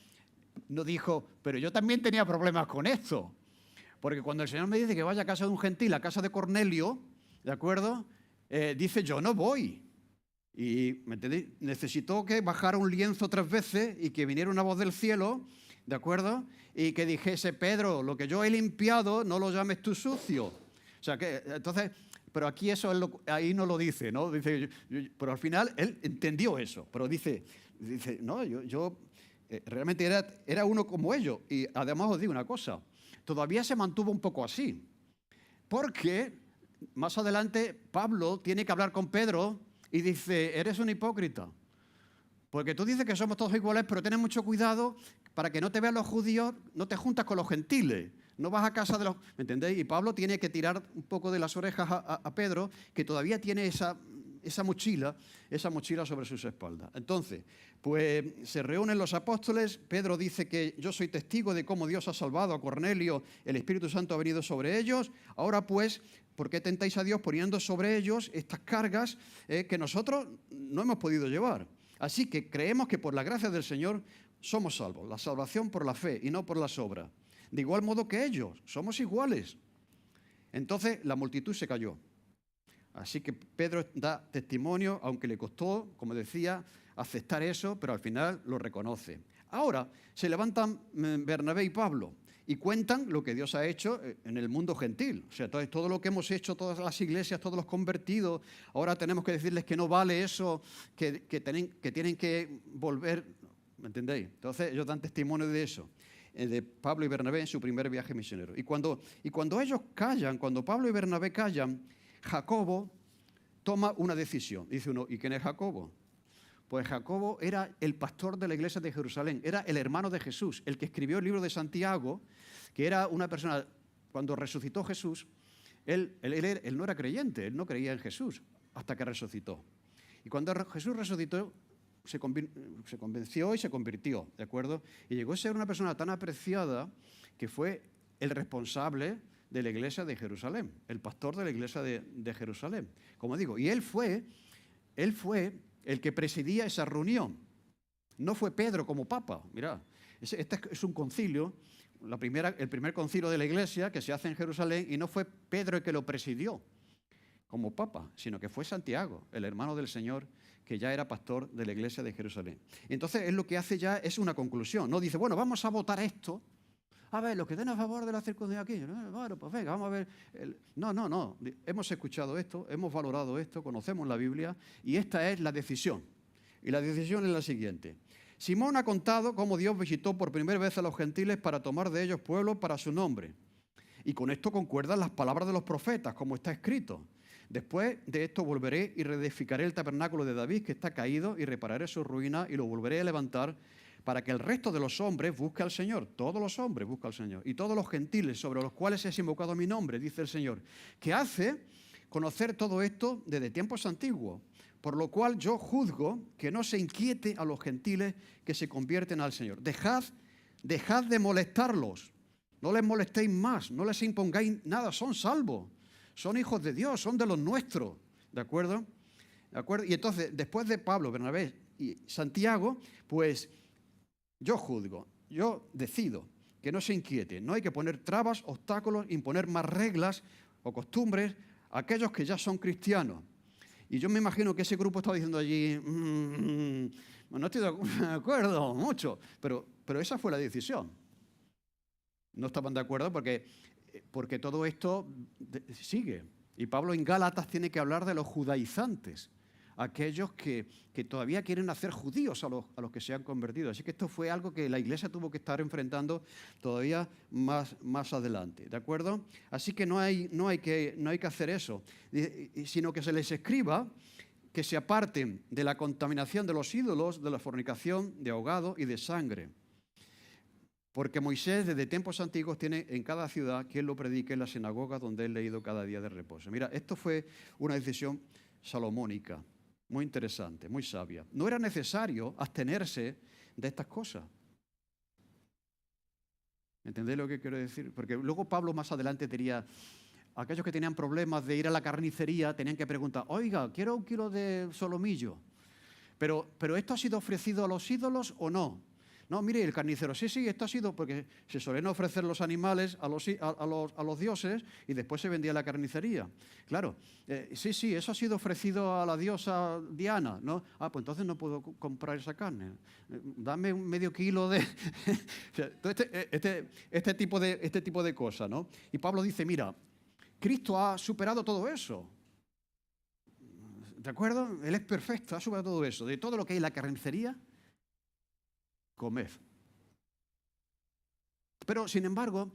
no dijo, pero yo también tenía problemas con esto. Porque cuando el Señor me dice que vaya a casa de un gentil, a casa de Cornelio, ¿de acuerdo? Dice, yo no voy. Y, ¿me entendéis? Necesitó que bajara un lienzo 3 veces y que viniera una voz del cielo, ¿de acuerdo? Y que dijese, Pedro, lo que yo he limpiado, no lo llames tú sucio. O sea, que entonces, pero aquí eso ahí no lo dice, ¿no? Dice, pero al final él entendió eso, pero dice no, yo realmente era uno como ellos. Y además os digo una cosa, todavía se mantuvo un poco así, porque más adelante Pablo tiene que hablar con Pedro y dice, eres un hipócrita, porque tú dices que somos todos iguales, pero ten mucho cuidado para que no te vean los judíos, no te juntas con los gentiles, no vas a casa de los... ¿Me entendéis? Y Pablo tiene que tirar un poco de las orejas a Pedro, que todavía tiene esa mochila sobre sus espaldas. Entonces, pues se reúnen los apóstoles, Pedro dice que yo soy testigo de cómo Dios ha salvado a Cornelio, el Espíritu Santo ha venido sobre ellos, ahora pues, ¿por qué tentáis a Dios poniendo sobre ellos estas cargas que nosotros no hemos podido llevar? Así que creemos que por la gracia del Señor somos salvos, la salvación por la fe y no por las obras. De igual modo que ellos, somos iguales. Entonces la multitud se calló. Así que Pedro da testimonio, aunque le costó, como decía, aceptar eso, pero al final lo reconoce. Ahora se levantan Bernabé y Pablo y cuentan lo que Dios ha hecho en el mundo gentil. O sea, todo lo que hemos hecho, todas las iglesias, todos los convertidos, ahora tenemos que decirles que no vale eso, que tienen que volver, ¿me entendéis? Entonces ellos dan testimonio de eso, de Pablo y Bernabé en su primer viaje misionero. Y cuando ellos callan, cuando Pablo y Bernabé callan, Jacobo toma una decisión. Dice uno, ¿y quién es Jacobo? Pues Jacobo era el pastor de la iglesia de Jerusalén, era el hermano de Jesús, el que escribió el libro de Santiago, que era una persona, cuando resucitó Jesús, él no era creyente, él no creía en Jesús hasta que resucitó. Y cuando Jesús resucitó, se convenció y se convirtió, ¿de acuerdo? Y llegó a ser una persona tan apreciada que fue el responsable de la iglesia de Jerusalén, el pastor de la iglesia de Jerusalén. Como digo, y él fue el que presidía esa reunión. No fue Pedro como papa. Mirad, este es un concilio, el primer concilio de la iglesia que se hace en Jerusalén, y no fue Pedro el que lo presidió. como papa, sino que fue Santiago, el hermano del Señor, que ya era pastor de la iglesia de Jerusalén. Y entonces él lo que hace ya es una conclusión. No dice, bueno, vamos a votar esto. A ver, los que estén a favor de la circuncisión aquí. Bueno, pues venga, vamos a ver. No. Hemos escuchado esto, hemos valorado esto, conocemos la Biblia y esta es la decisión. Y la decisión es la siguiente. Simón ha contado cómo Dios visitó por primera vez a los gentiles para tomar de ellos pueblo para su nombre. Y con esto concuerdan las palabras de los profetas, como está escrito. Después de esto volveré y reedificaré el tabernáculo de David, que está caído, y repararé su ruina y lo volveré a levantar para que el resto de los hombres busque al Señor. Todos los hombres buscan al Señor. Y todos los gentiles sobre los cuales es invocado mi nombre, dice el Señor, que hace conocer todo esto desde tiempos antiguos. Por lo cual yo juzgo que no se inquiete a los gentiles que se convierten al Señor. Dejad de molestarlos. No les molestéis más, no les impongáis nada, son salvos. Son hijos de Dios, son de los nuestros, ¿de acuerdo? ¿De acuerdo? Y entonces, después de Pablo, Bernabé y Santiago, pues yo juzgo, yo decido que no se inquiete. No hay que poner trabas, obstáculos, imponer más reglas o costumbres a aquellos que ya son cristianos. Y yo me imagino que ese grupo estaba diciendo allí, no estoy de acuerdo mucho, pero esa fue la decisión. No estaban de acuerdo porque todo esto sigue. Y Pablo en Gálatas tiene que hablar de los judaizantes, aquellos que todavía quieren hacer judíos a los que se han convertido. Así que esto fue algo que la Iglesia tuvo que estar enfrentando todavía más adelante, ¿de acuerdo? Así que no hay que hacer eso, sino que se les escriba que se aparten de la contaminación de los ídolos, de la fornicación, de ahogado y de sangre. Porque Moisés desde tiempos antiguos tiene en cada ciudad quien lo predique en la sinagoga donde es leído cada día de reposo. Mira, esto fue una decisión salomónica, muy interesante, muy sabia. No era necesario abstenerse de estas cosas. ¿Entendéis lo que quiero decir? Porque luego Pablo más adelante diría, aquellos que tenían problemas de ir a la carnicería tenían que preguntar, oiga, quiero 1 kilo de solomillo, pero ¿esto ha sido ofrecido a los ídolos o no? No, mire, el carnicero, sí, esto ha sido porque se solían ofrecer los animales a los dioses y después se vendía la carnicería. Claro, sí, eso ha sido ofrecido a la diosa Diana, ¿no? Ah, pues entonces no puedo comprar esa carne. Dame medio kilo de... este tipo de cosas, ¿no? Y Pablo dice, mira, Cristo ha superado todo eso. ¿De acuerdo? Él es perfecto, ha superado todo eso. De todo lo que hay en la carnicería, comed. Pero, sin embargo,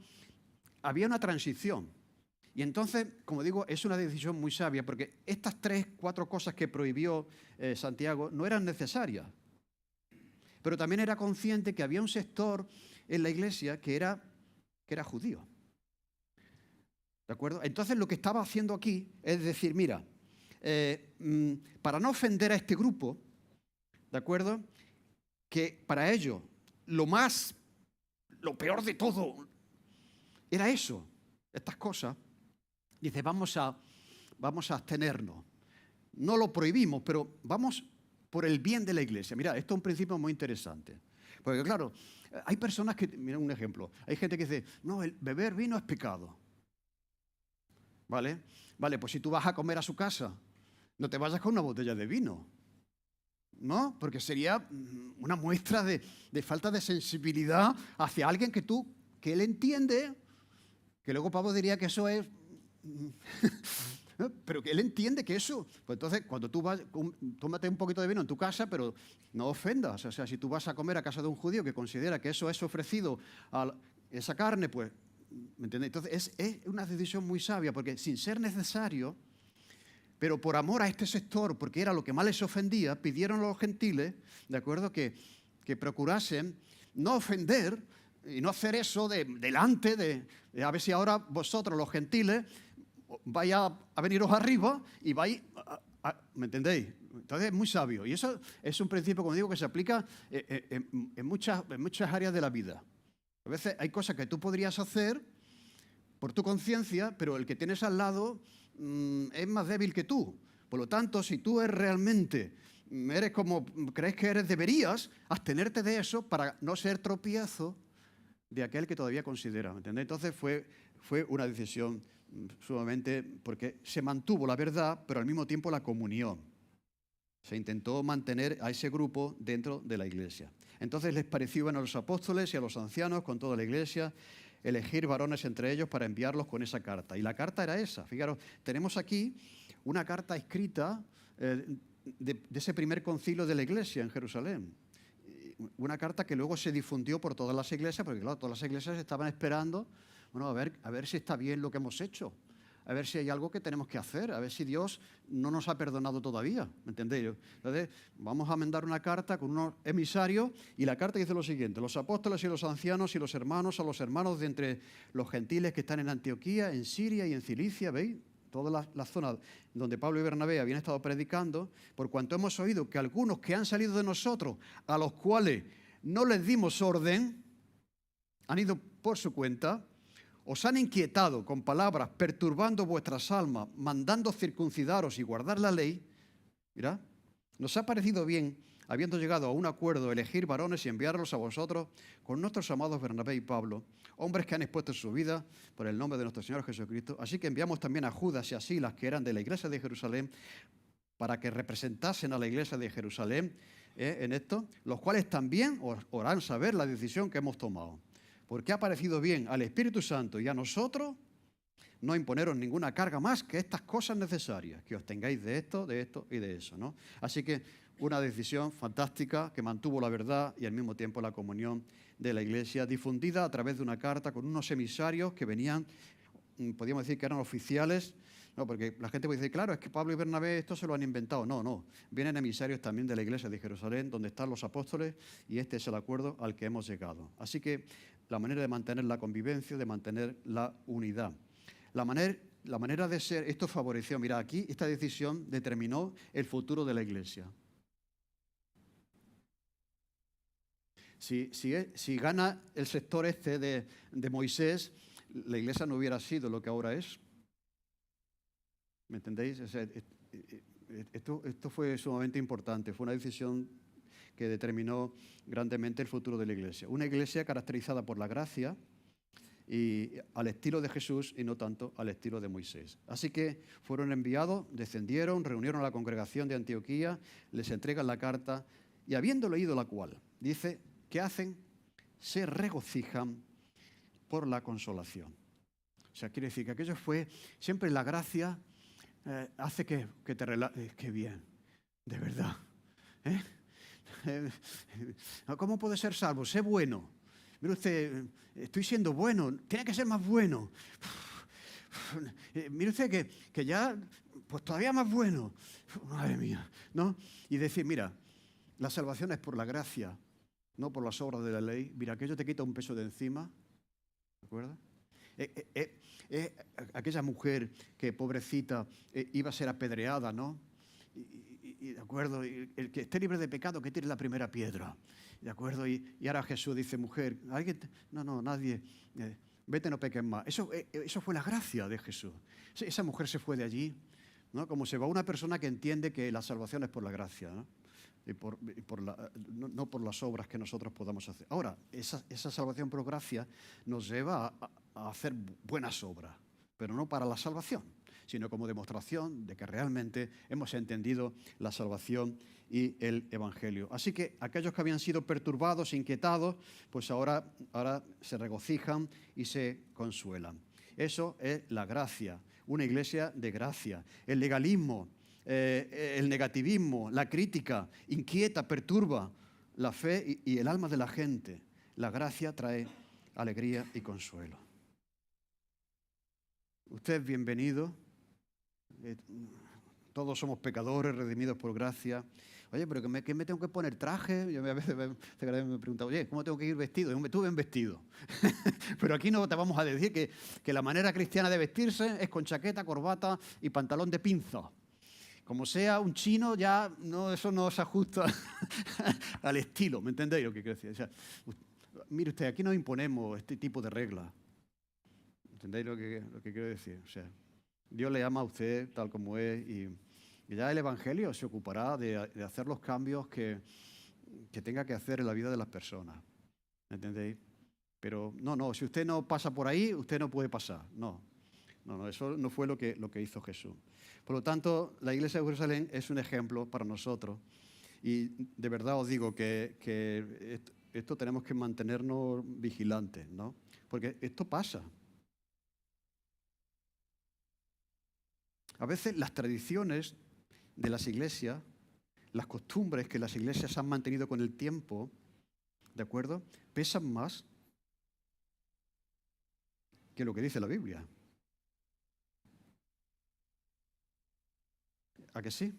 había una transición. Y entonces, como digo, es una decisión muy sabia, porque estas 3-4 cosas que prohibió Santiago no eran necesarias. Pero también era consciente que había un sector en la iglesia que era judío. ¿De acuerdo? Entonces, lo que estaba haciendo aquí es decir, mira, para no ofender a este grupo, ¿de acuerdo?, que para ellos lo peor de todo era eso, estas cosas. Dice, vamos a abstenernos. No lo prohibimos, pero vamos por el bien de la iglesia. Mira, esto es un principio muy interesante. Porque claro, hay personas que, mira un ejemplo, hay gente que dice, no, el beber vino es pecado. ¿Vale? Vale, pues si tú vas a comer a su casa, no te vayas con una botella de vino. ¿No? Porque sería una muestra de falta de sensibilidad hacia alguien que él entiende, que luego Pablo diría que eso es... pero que él entiende que eso... Pues entonces, cuando tú vas, tómate un poquito de vino en tu casa, pero no ofendas. O sea, si tú vas a comer a casa de un judío que considera que eso es ofrecido a esa carne, pues... ¿Me entiendes? Entonces, es una decisión muy sabia, porque sin ser necesario... Pero por amor a este sector, porque era lo que más les ofendía, pidieron a los gentiles, ¿de acuerdo?, que procurasen no ofender y no hacer eso delante de a ver si ahora vosotros, los gentiles, vais a veniros arriba y vais ¿me entendéis? Entonces es muy sabio. Y eso es un principio, como digo, que se aplica en muchas áreas de la vida. A veces hay cosas que tú podrías hacer por tu conciencia, pero el que tienes al lado... es más débil que tú. Por lo tanto, si tú realmente eres como crees que deberías abstenerte de eso para no ser tropiezo de aquel que todavía considera. ¿Me entiendes? Entonces fue una decisión sumamente, porque se mantuvo la verdad, pero al mismo tiempo la comunión. Se intentó mantener a ese grupo dentro de la iglesia. Entonces les pareció bueno a los apóstoles y a los ancianos con toda la iglesia elegir varones entre ellos para enviarlos con esa carta. Y la carta era esa. Fijaros, tenemos aquí una carta escrita de ese primer concilio de la iglesia en Jerusalén. Una carta que luego se difundió por todas las iglesias, porque claro, todas las iglesias estaban esperando, bueno, a ver si está bien lo que hemos hecho, a ver si hay algo que tenemos que hacer, a ver si Dios no nos ha perdonado todavía, ¿me entendéis? Entonces, vamos a mandar una carta con unos emisarios y la carta dice lo siguiente: los apóstoles y los ancianos y los hermanos, a los hermanos de entre los gentiles que están en Antioquía, en Siria y en Cilicia, ¿veis? Toda la zona donde Pablo y Bernabé habían estado predicando, por cuanto hemos oído que algunos que han salido de nosotros, a los cuales no les dimos orden, han ido por su cuenta, os han inquietado con palabras, perturbando vuestras almas, mandando circuncidaros y guardar la ley. Mirad, nos ha parecido bien, habiendo llegado a un acuerdo, elegir varones y enviarlos a vosotros con nuestros amados Bernabé y Pablo, hombres que han expuesto su vida por el nombre de nuestro Señor Jesucristo. Así que enviamos también a Judas y a Silas, que eran de la iglesia de Jerusalén, para que representasen a la iglesia de Jerusalén en esto, los cuales también os harán saber la decisión que hemos tomado. Porque ha parecido bien al Espíritu Santo y a nosotros no imponeros ninguna carga más que estas cosas necesarias, que os tengáis de esto y de eso, ¿no? Así que una decisión fantástica que mantuvo la verdad y al mismo tiempo la comunión de la Iglesia, difundida a través de una carta con unos emisarios que venían, podríamos decir que eran oficiales, no, porque la gente puede decir, claro, es que Pablo y Bernabé esto se lo han inventado. No, no, vienen emisarios también de la Iglesia de Jerusalén, donde están los apóstoles, y este es el acuerdo al que hemos llegado. Así que la manera de mantener la convivencia, de mantener la unidad. La manera de ser, esto favoreció, mira, aquí esta decisión determinó el futuro de la Iglesia. Si gana el sector este de Moisés, la Iglesia no hubiera sido lo que ahora es. ¿Me entendéis? O sea, esto fue sumamente importante, fue una decisión que determinó grandemente el futuro de la Iglesia. Una Iglesia caracterizada por la gracia y al estilo de Jesús y no tanto al estilo de Moisés. Así que fueron enviados, descendieron, reunieron a la congregación de Antioquía, les entregan la carta y habiendo leído la cual, dice, ¿qué hacen? Se regocijan por la consolación. O sea, quiere decir que aquello fue siempre la gracia. Hace que te relajes. Qué bien, de verdad. ¿Cómo puede ser salvo? Sé bueno. Mire usted, estoy siendo bueno, tiene que ser más bueno. Mire usted que ya, pues todavía más bueno. Madre mía, ¿no? Y decir, mira, la salvación es por la gracia, no por las obras de la ley. Mira, aquello te quita un peso de encima. ¿De acuerdo? Aquella mujer que, pobrecita, iba a ser apedreada, ¿no? ¿De acuerdo? Y el que esté libre de pecado, que tire la primera piedra. ¿De acuerdo? Y ahora Jesús dice, mujer, ¿alguien? No, nadie. Vete, no peques más. Eso fue la gracia de Jesús. Esa mujer se fue de allí, ¿no? Como se va una persona que entiende que la salvación es por la gracia, ¿no? No por las obras que nosotros podamos hacer. Ahora, esa salvación por gracia nos lleva a hacer buenas obras, pero no para la salvación, sino como demostración de que realmente hemos entendido la salvación y el Evangelio. Así que aquellos que habían sido perturbados, inquietados, pues ahora se regocijan y se consuelan. Eso es la gracia, una iglesia de gracia. El legalismo, el negativismo, la crítica, inquieta, perturba la fe y el alma de la gente. La gracia trae alegría y consuelo. Usted es bienvenido. Todos somos pecadores, redimidos por gracia. Oye, pero ¿qué me tengo que poner? ¿Traje? Yo a veces me pregunto, oye, ¿cómo tengo que ir vestido? Yo me tuve bien vestido. Pero aquí no te vamos a decir que la manera cristiana de vestirse es con chaqueta, corbata y pantalón de pinza. Como sea un chino, ya no, eso no se ajusta al estilo, ¿me entendéis lo que quiero decir? O sea, mire usted, aquí no imponemos este tipo de reglas. ¿Entendéis lo que quiero decir? O sea, Dios le ama a usted tal como es y ya el Evangelio se ocupará de hacer los cambios que tenga que hacer en la vida de las personas. ¿Me entendéis? Pero no, si usted no pasa por ahí, usted no puede pasar, no. No, no, eso no fue lo que hizo Jesús. Por lo tanto, la iglesia de Jerusalén es un ejemplo para nosotros. Y de verdad os digo que esto tenemos que mantenernos vigilantes, ¿no? Porque esto pasa. A veces las tradiciones de las iglesias, las costumbres que las iglesias han mantenido con el tiempo, ¿de acuerdo?, pesan más que lo que dice la Biblia. ¿A que sí?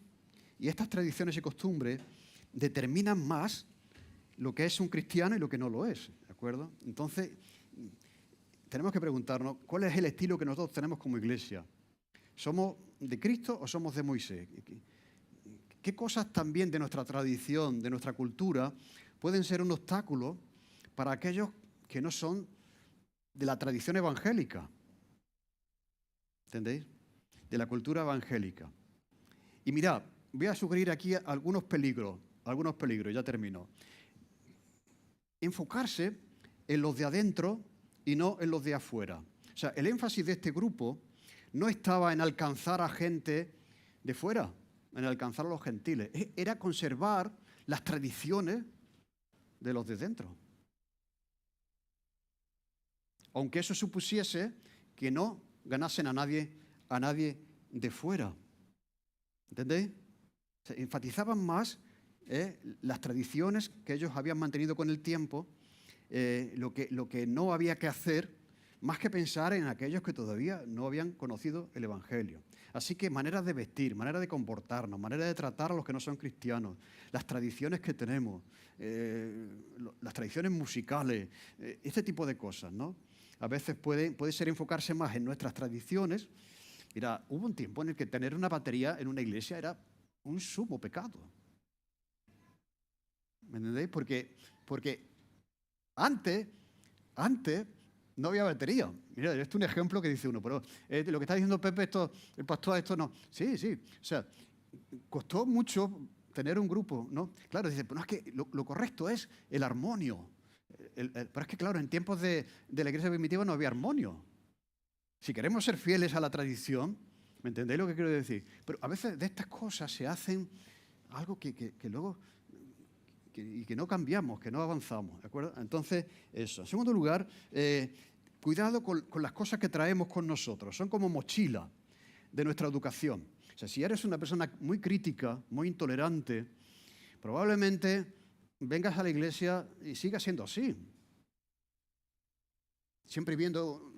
Y estas tradiciones y costumbres determinan más lo que es un cristiano y lo que no lo es, ¿de acuerdo? Entonces, tenemos que preguntarnos, ¿cuál es el estilo que nosotros tenemos como iglesia? ¿Somos de Cristo o somos de Moisés? ¿Qué cosas también de nuestra tradición, de nuestra cultura, pueden ser un obstáculo para aquellos que no son de la tradición evangélica? ¿Entendéis? De la cultura evangélica. Y mirad, voy a sugerir aquí algunos peligros, ya termino. Enfocarse en los de adentro y no en los de afuera. O sea, el énfasis de este grupo no estaba en alcanzar a gente de fuera, en alcanzar a los gentiles. Era conservar las tradiciones de los de dentro. Aunque eso supusiese que no ganasen a nadie de fuera. ¿Entendéis? Se enfatizaban más las tradiciones que ellos habían mantenido con el tiempo, lo que no había que hacer, más que pensar en aquellos que todavía no habían conocido el Evangelio. Así que maneras de vestir, manera de comportarnos, manera de tratar a los que no son cristianos, las tradiciones que tenemos, las tradiciones musicales, este tipo de cosas, ¿no? A veces puede ser enfocarse más en nuestras tradiciones. Mira, hubo un tiempo en el que tener una batería en una iglesia era un sumo pecado. ¿Me entendéis? Porque antes no había batería. Mira, esto es un ejemplo que dice uno, pero lo que está diciendo Pepe, el pastor, esto no. Sí. O sea, costó mucho tener un grupo, ¿no? Claro, dice, pero no, es que lo correcto es el armonio. Pero es que, claro, en tiempos de la iglesia primitiva no había armonio. Si queremos ser fieles a la tradición, ¿me entendéis lo que quiero decir? Pero a veces de estas cosas se hacen algo que luego y que no cambiamos, que no avanzamos, ¿de acuerdo? Entonces, eso. En segundo lugar, cuidado con las cosas que traemos con nosotros. Son como mochila de nuestra educación. O sea, si eres una persona muy crítica, muy intolerante, probablemente vengas a la iglesia y sigas siendo así. Siempre viendo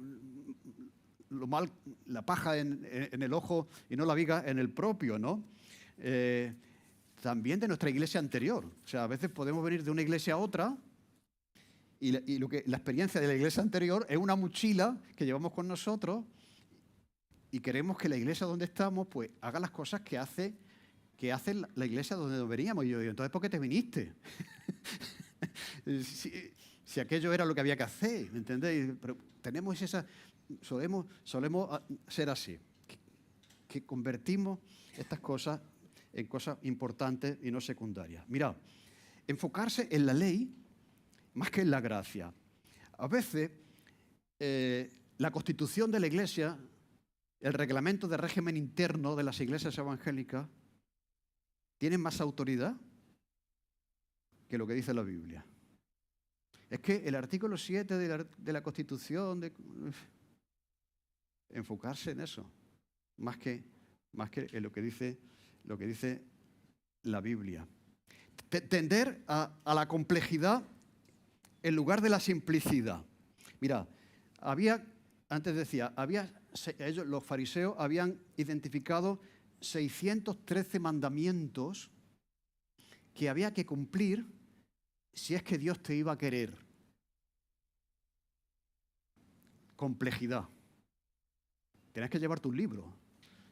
lo mal, la paja en el ojo y no la viga en el propio, ¿no? También de nuestra iglesia anterior. O sea, a veces podemos venir de una iglesia a otra y la experiencia de la iglesia anterior es una mochila que llevamos con nosotros y queremos que la iglesia donde estamos pues haga las cosas que hace la iglesia donde deberíamos. Y yo digo, entonces, ¿por qué te viniste? si aquello era lo que había que hacer, ¿me entendéis? Pero tenemos solemos ser así, que convertimos estas cosas en cosas importantes y no secundarias. Mirad, enfocarse en la ley más que en la gracia. A veces, la constitución de la iglesia, el reglamento de régimen interno de las iglesias evangélicas, tienen más autoridad que lo que dice la Biblia. Es que el artículo 7 de la Constitución, enfocarse en eso, más que en lo que dice la Biblia. Tender a la complejidad en lugar de la simplicidad. Mira, los fariseos habían identificado 613 mandamientos que había que cumplir si es que Dios te iba a querer. Complejidad. Tenías que llevar tu libro.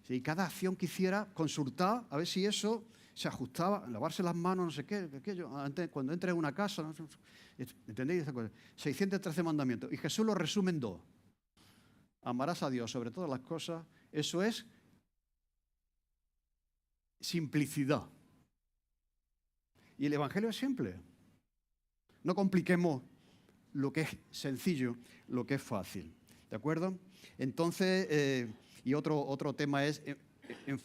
Si cada acción que hiciera, consultar a ver si eso se ajustaba, lavarse las manos, no sé qué, aquello, cuando entres en una casa, no sé, ¿entendéis? 613 mandamientos. Y Jesús lo resume en 2. Amarás a Dios sobre todas las cosas. Eso es simplicidad. Y el Evangelio es simple. No compliquemos lo que es sencillo, lo que es fácil. ¿De ¿De acuerdo? Entonces, y otro tema es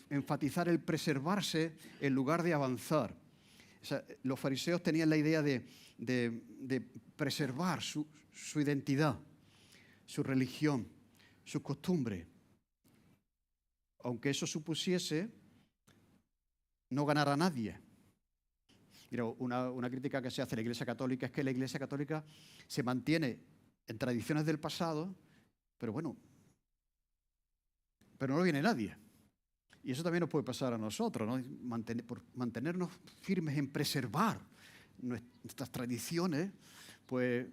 enfatizar el preservarse en lugar de avanzar. O sea, los fariseos tenían la idea de preservar su identidad, su religión, sus costumbres, aunque eso supusiese no ganar a nadie. Mira, una crítica que se hace a la Iglesia Católica es que la Iglesia Católica se mantiene en tradiciones del pasado, pero bueno, pero no viene nadie. Y eso también nos puede pasar a nosotros, ¿no? Por mantenernos firmes en preservar nuestras tradiciones, pues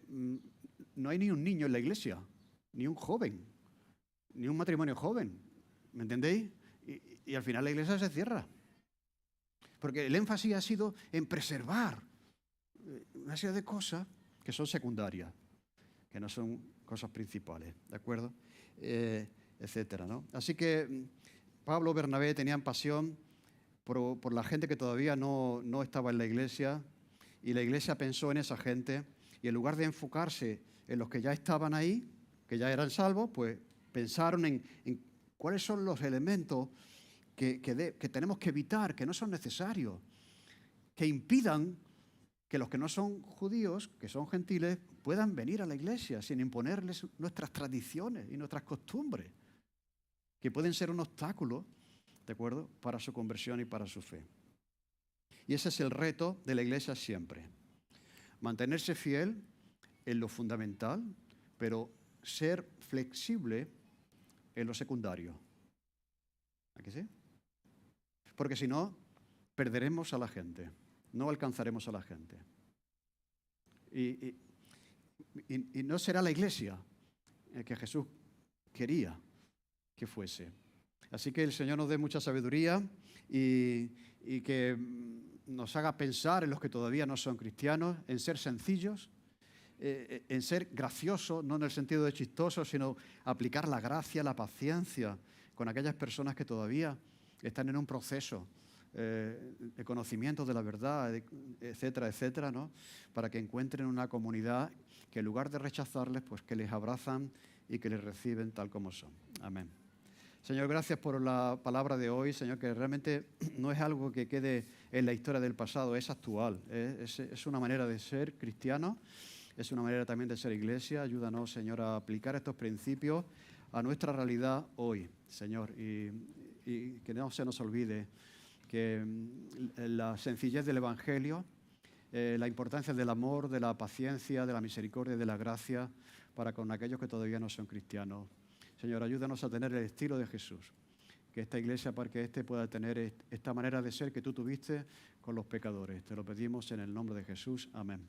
no hay ni un niño en la iglesia, ni un joven, ni un matrimonio joven, ¿me entendéis? Y al final la iglesia se cierra. Porque el énfasis ha sido en preservar una serie de cosas que son secundarias, que no son cosas principales, ¿de acuerdo? Etcétera, ¿no? Así que Pablo y Bernabé tenían pasión por la gente que todavía no estaba en la iglesia, y la iglesia pensó en esa gente, y en lugar de enfocarse en los que ya estaban ahí, que ya eran salvos, pues pensaron en cuáles son los elementos que tenemos que evitar, que no son necesarios, que impidan que los que no son judíos, que son gentiles, puedan venir a la iglesia sin imponerles nuestras tradiciones y nuestras costumbres, que pueden ser un obstáculo, ¿de acuerdo?, para su conversión y para su fe. Y ese es el reto de la iglesia siempre. Mantenerse fiel en lo fundamental, pero ser flexible en lo secundario. ¿A qué sí? Porque si no, perderemos a la gente, no alcanzaremos a la gente. Y no será la iglesia que Jesús quería que fuese. Así que el Señor nos dé mucha sabiduría y que nos haga pensar en los que todavía no son cristianos, en ser sencillos, en ser graciosos, no en el sentido de chistosos, sino aplicar la gracia, la paciencia con aquellas personas que todavía están en un proceso de conocimiento de la verdad, etcétera, etcétera, ¿no? Para que encuentren una comunidad que en lugar de rechazarles, pues que les abrazan y que les reciben tal como son. Amén. Señor, gracias por la palabra de hoy, Señor, que realmente no es algo que quede en la historia del pasado, es actual, es una manera de ser cristiano, es una manera también de ser iglesia. Ayúdanos, Señor, a aplicar estos principios a nuestra realidad hoy, Señor, y que no se nos olvide que la sencillez del Evangelio, la importancia del amor, de la paciencia, de la misericordia y de la gracia para con aquellos que todavía no son cristianos. Señor, ayúdanos a tener el estilo de Jesús, que esta iglesia, para que pueda tener esta manera de ser que tú tuviste con los pecadores. Te lo pedimos en el nombre de Jesús. Amén.